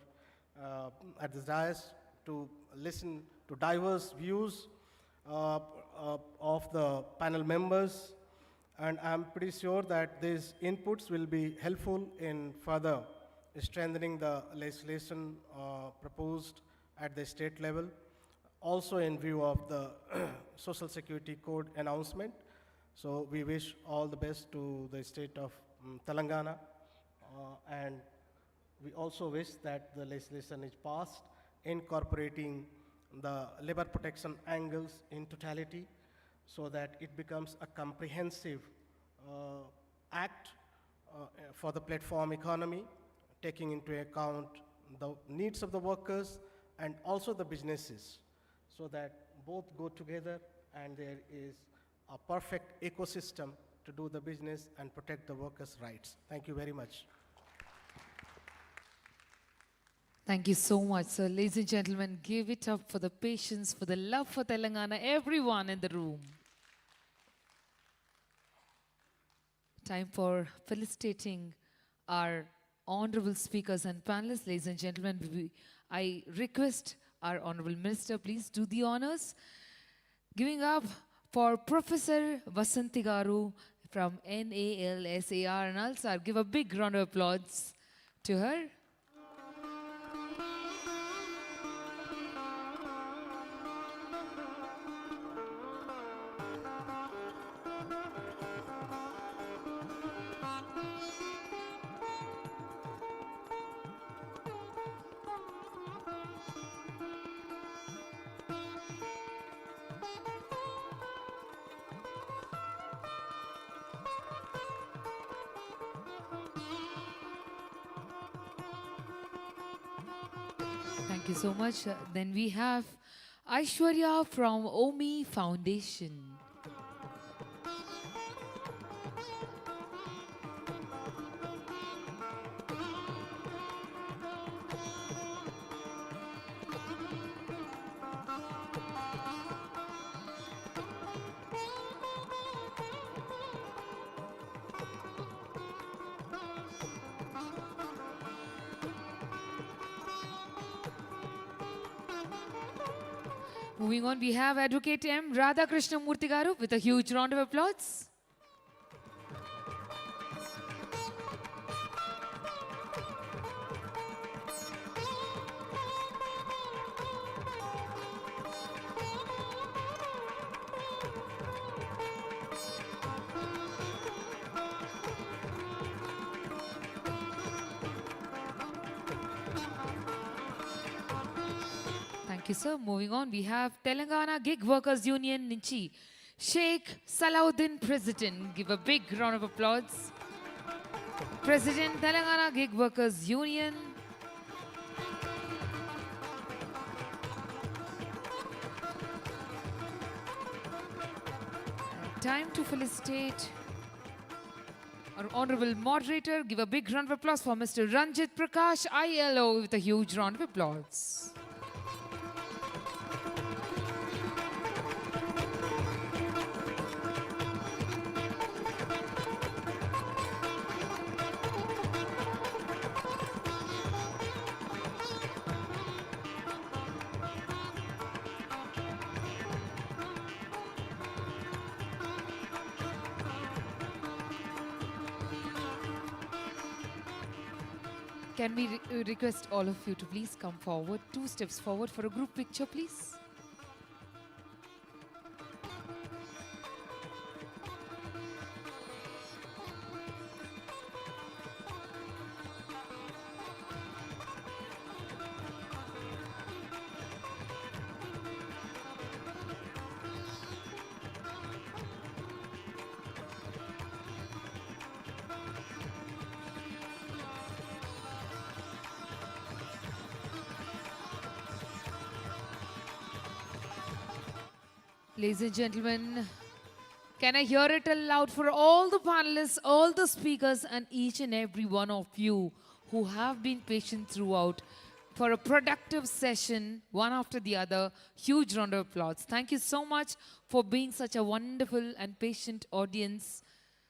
at the dais, to listen to diverse views of the panel members. And I'm pretty sure that these inputs will be helpful in further strengthening the legislation proposed at the state level, also in view of the Social Security Code announcement. So we wish all the best to the state of Telangana, and we also wish that the legislation is passed, incorporating the labor protection angles in totality, so that it becomes a comprehensive act for the platform economy, taking into account the needs of the workers and also the businesses, so that both go together and there is a perfect ecosystem to do the business and protect the workers' rights. Thank you very much. Thank you so much, sir. Ladies and gentlemen, give it up for the patience, for the love for Telangana, everyone in the room. Time for felicitating our honorable speakers and panelists. Ladies and gentlemen, I request our honorable minister, please do the honors. Giving up for Professor Vasanti Garu from NALSAR and ALSAR. Give a big round of applause to her. Thank you so much. Then we have Aishwarya from OMI Foundation. Moving on, we have Advocate M. Radhakrishna Murthy Garu with a huge round of applause. Thank you, sir. Moving on, we have Telangana Gig Workers Union Ninchi, Sheikh Salahuddin President. Give a big round of applause. President, Telangana Gig Workers Union. Time to felicitate our honorable moderator. Give a big round of applause for Mr. Ranjit Prakash, ILO, with a huge round of applause. Can we request all of you to please come forward, 2 steps forward for a group picture, please? Ladies and gentlemen, can I hear it aloud for all the panelists, all the speakers, and each and every one of you who have been patient throughout for a productive session, one after the other. Huge round of applause. Thank you so much for being such a wonderful and patient audience.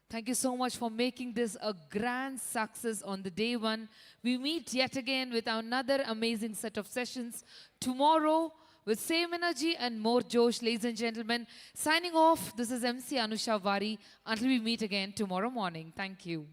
Thank you so much for making this a grand success on the day one. We meet yet again with another amazing set of sessions tomorrow, with same energy and more josh, ladies and gentlemen. Signing off, this is MC Anusha Vari. Until we meet again tomorrow morning. Thank you.